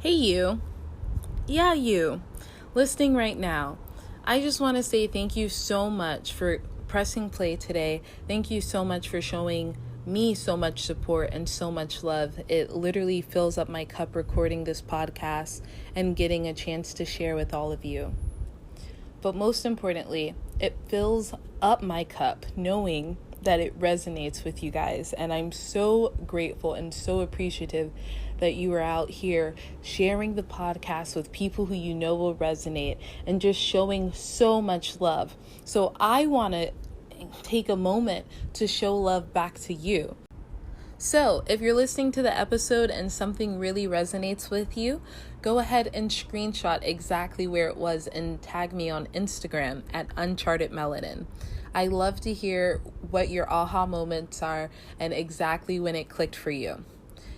Hey, you. Yeah, you. Listening right now. I just want to say thank you so much for pressing play today. Thank you so much for showing me so much support and so much love. It literally fills up my cup recording this podcast and getting a chance to share with all of you. But most importantly, it fills up my cup knowing that it resonates with you guys. And I'm so grateful and so appreciative that you are out here sharing the podcast with people who you know will resonate and just showing so much love. So I want to take a moment to show love back to you. So, if you're listening to the episode and something really resonates with you, go ahead and screenshot exactly where it was and tag me on Instagram at Uncharted Melanin. I love to hear what your aha moments are and exactly when it clicked for you.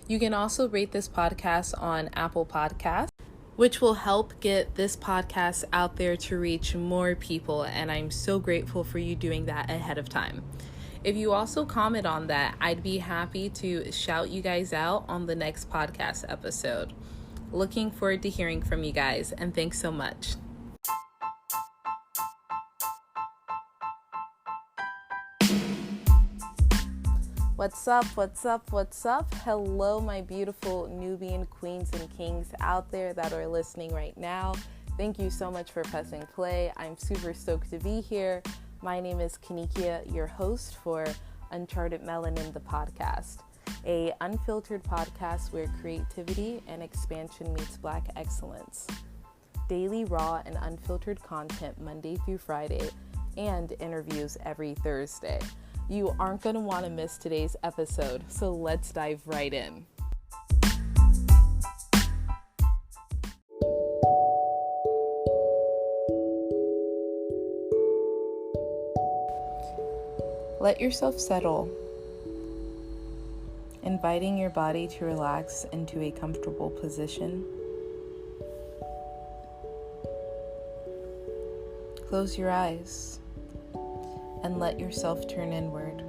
You can also rate this podcast on Apple Podcasts, which will help get this podcast out there to reach more people, and I'm so grateful for you doing that ahead of time. If you also comment on that, I'd be happy to shout you guys out on the next podcast episode. Looking forward to hearing from you guys, and thanks so much. What's up? Hello, my beautiful Nubian queens and kings out there that are listening right now. Thank you so much for pressing play. I'm super stoked to be here. My name is Kanikia, your host for Uncharted Melanin, the podcast, a unfiltered podcast where creativity and expansion meets Black excellence. Daily raw and unfiltered content Monday through Friday, and interviews every Thursday. You aren't going to want to miss today's episode, so let's dive right in. Let yourself settle, inviting your body to relax into a comfortable position. Close your eyes and let yourself turn inward.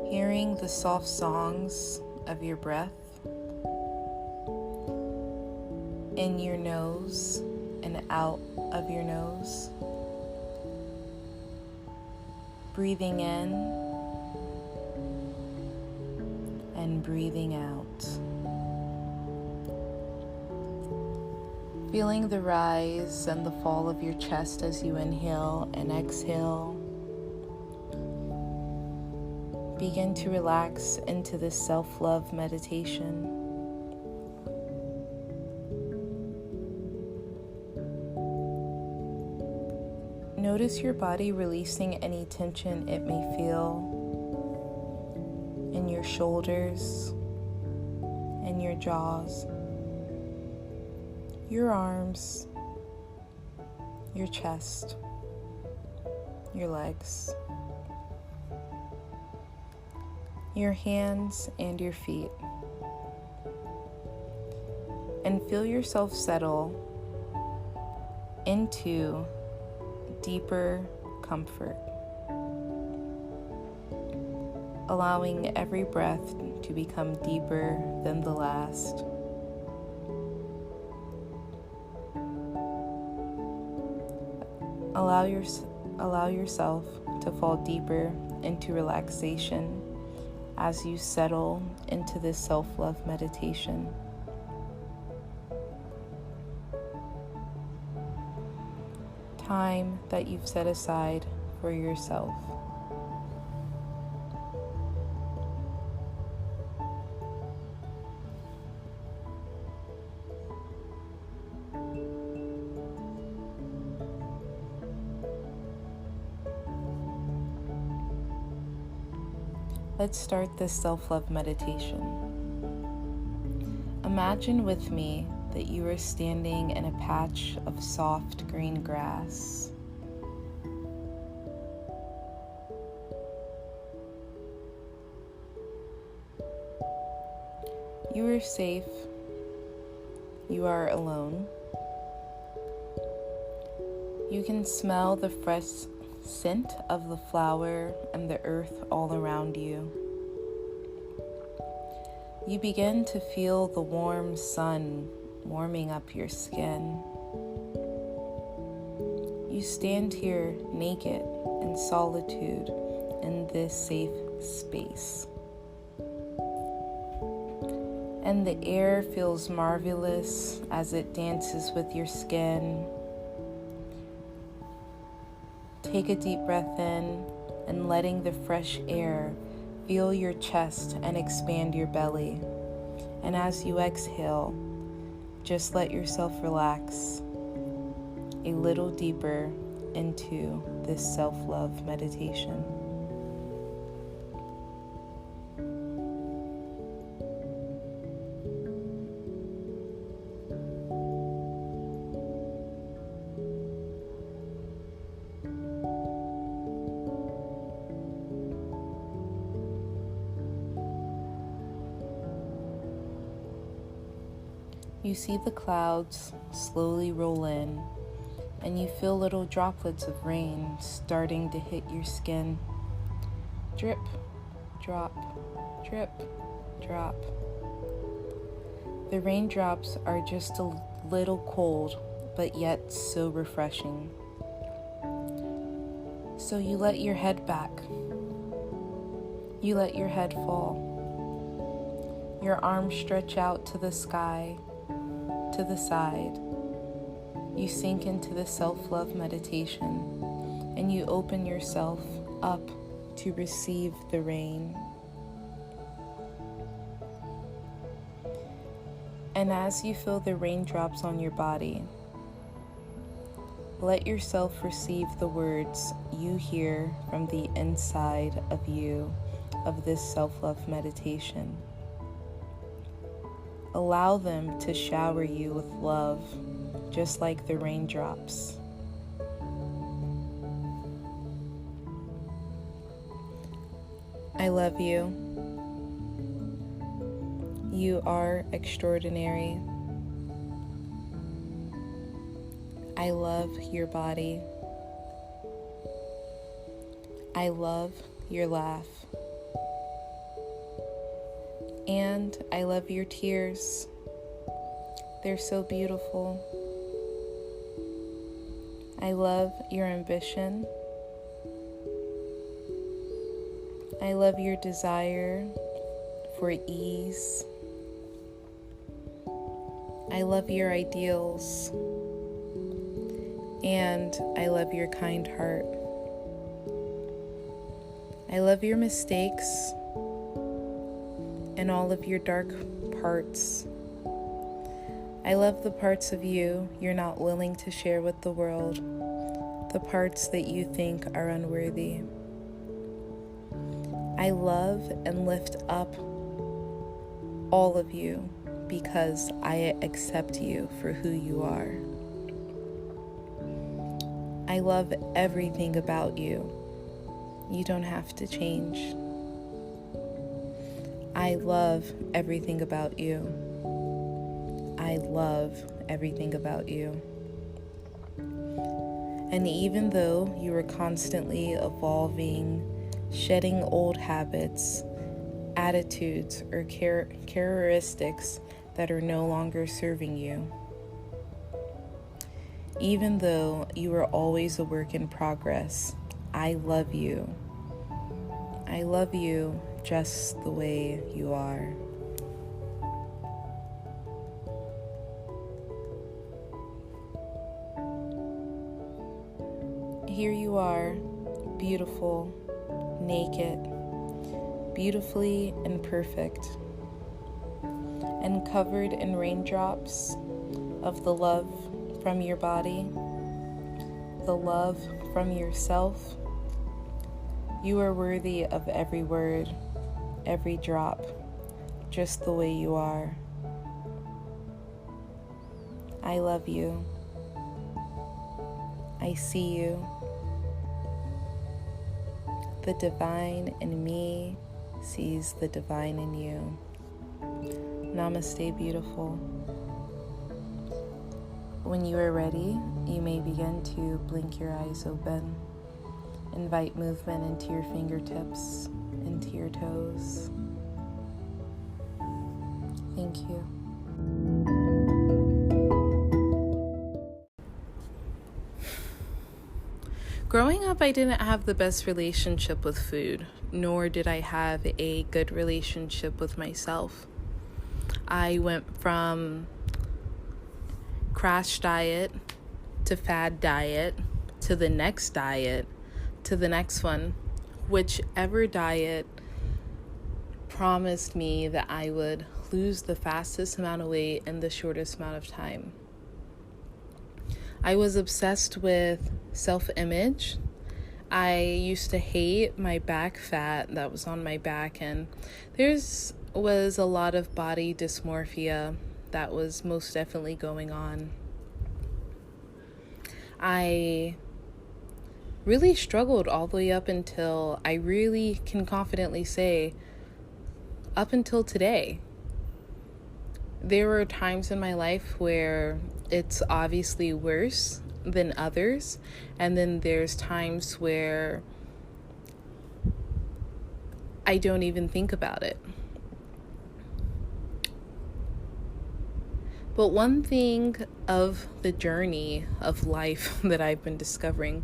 Hearing the soft songs of your breath in your nose and out of your nose. Breathing in and breathing out. Feeling the rise and the fall of your chest as you inhale and exhale. Begin to relax into this self-love meditation. Notice your body releasing any tension it may feel in your shoulders and your jaws, your arms, your chest, your legs, your hands and your feet. And feel yourself settle into deeper comfort, allowing every breath to become deeper than the last. Allow yourself to fall deeper into relaxation as you settle into this self-love meditation. Time that you've set aside for yourself. Let's start this self-love meditation. Imagine with me that you are standing in a patch of soft green grass. You are safe. You are alone. You can smell the fresh scent of the flower and the earth all around you. You begin to feel the warm sun warming up your skin. You stand here naked in solitude in this safe space. And the air feels marvelous as it dances with your skin. Take a deep breath in and letting the fresh air feel your chest and expand your belly. And as you exhale, just let yourself relax a little deeper into this self-love meditation. You see the clouds slowly roll in, and you feel little droplets of rain starting to hit your skin. Drip, drop, drip, drop. The raindrops are just a little cold, but yet so refreshing. So you let your head back. You let your head fall. Your arms stretch out to the sky, to the side. You sink into the self-love meditation, and you open yourself up to receive the rain. And as you feel the raindrops on your body, let yourself receive the words you hear from the inside of you of this self-love meditation. Allow them to shower you with love, just like the raindrops. I love you. You are extraordinary. I love your body. I love your laugh. And I love your tears. They're so beautiful. I love your ambition. I love your desire for ease. I love your ideals. And I love your kind heart. I love your mistakes and all of your dark parts. I love the parts of you you're not willing to share with the world, the parts that you think are unworthy. I love and lift up all of you because I accept you for who you are. I love everything about you. You don't have to change. I love everything about you. I love everything about you. And even though you are constantly evolving, shedding old habits, attitudes, or characteristics that are no longer serving you, even though you are always a work in progress, I love you. I love you just the way you are. Here you are, beautiful, naked, beautifully imperfect, and covered in raindrops of the love from your body, the love from yourself. You are worthy of every word, every drop, just the way you are. I love you. I see you. The divine in me sees the divine in you. Namaste, beautiful. When you are ready, you may begin to blink your eyes open. Invite movement into your fingertips, into your toes. Thank you. Growing up, I didn't have the best relationship with food, nor did I have a good relationship with myself. I went from crash diet to fad diet to the next diet to the next one. Whichever diet promised me that I would lose the fastest amount of weight in the shortest amount of time. I was obsessed with self-image. I used to hate my back fat that was on my back, and was a lot of body dysmorphia that was most definitely going on. I really struggled all the way up until, I really can confidently say, up until today. There were times in my life where it's obviously worse than others, and then there's times where I don't even think about it. But one thing of the journey of life that I've been discovering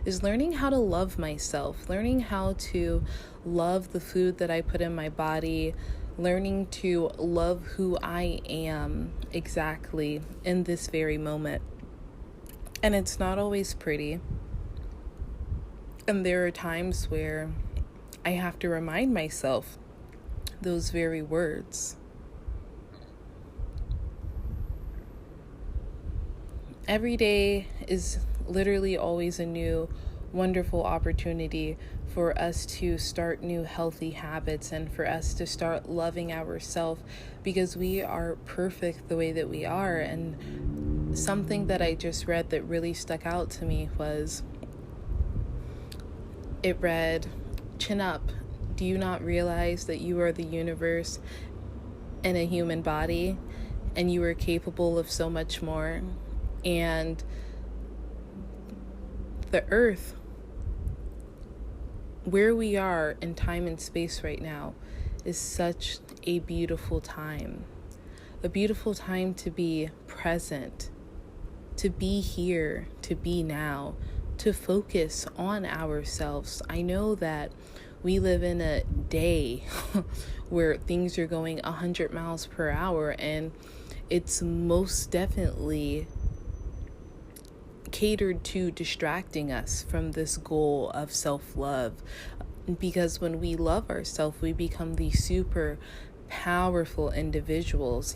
is learning how to love myself, learning how to love the food that I put in my body, learning to love who I am exactly in this very moment. And it's not always pretty. And there are times where I have to remind myself those very words. Every day is literally always a new, wonderful opportunity for us to start new healthy habits and for us to start loving ourselves, because we are perfect the way that we are. And something that I just read that really stuck out to me was, it read, "Chin up. Do you not realize that you are the universe in a human body and you are capable of so much more? And the earth, where we are in time and space right now, is such a beautiful time. A beautiful time to be present, to be here, to be now, to focus on ourselves. I know that we live in a day where things are going 100 miles per hour, and it's most definitely catered to distracting us from this goal of self-love. Because when we love ourselves, we become these super powerful individuals,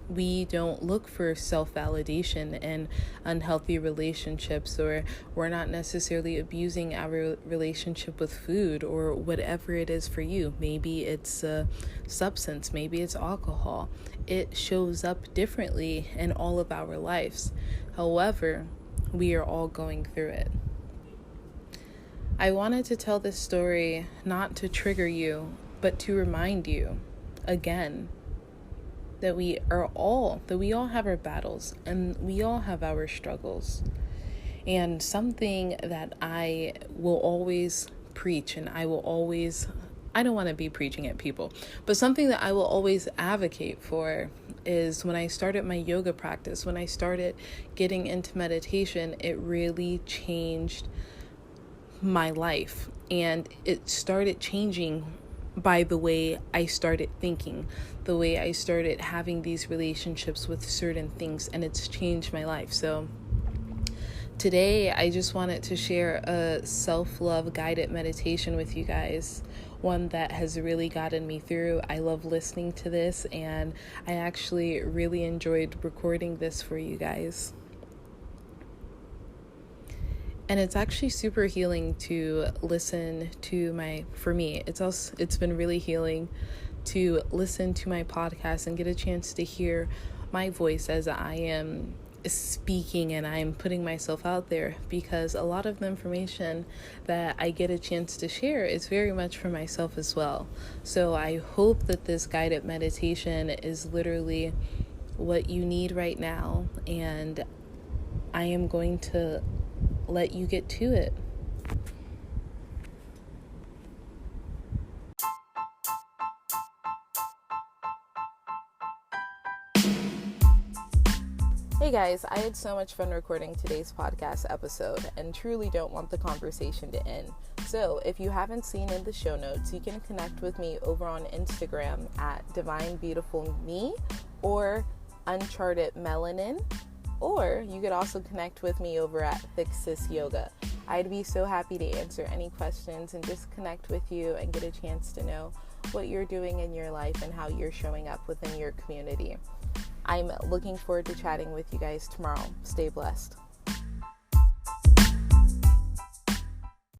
We don't look for self-validation in unhealthy relationships, or we're not necessarily abusing our relationship with food or whatever it is for you. Maybe it's a substance, maybe it's alcohol. It shows up differently in all of our lives. However, we are all going through it. I wanted to tell this story not to trigger you, but to remind you again that we all have our battles and we all have our struggles. And something that I will always preach, and I don't want to be preaching at people, but something that I will always advocate for is, when I started my yoga practice, when I started getting into meditation, it really changed my life. And it started changing by the way I started thinking, the way I started having these relationships with certain things, and it's changed my life. So today, I just wanted to share a self-love guided meditation with you guys, one that has really gotten me through. I love listening to this, and I actually really enjoyed recording this for you guys. And it's actually super healing to listen to for me, it's been really healing to listen to my podcast and get a chance to hear my voice as I am speaking and I am putting myself out there, because a lot of the information that I get a chance to share is very much for myself as well. So I hope that this guided meditation is literally what you need right now, and I am going to let you get to it. Hey guys, I had so much fun recording today's podcast episode and truly don't want the conversation to end. So if you haven't seen in the show notes, you can connect with me over on Instagram at Divine Beautiful Me or Uncharted Melanin, or you could also connect with me over at Thick Sis Yoga. I'd be so happy to answer any questions and just connect with you and get a chance to know what you're doing in your life and how you're showing up within your community. I'm looking forward to chatting with you guys tomorrow. Stay blessed.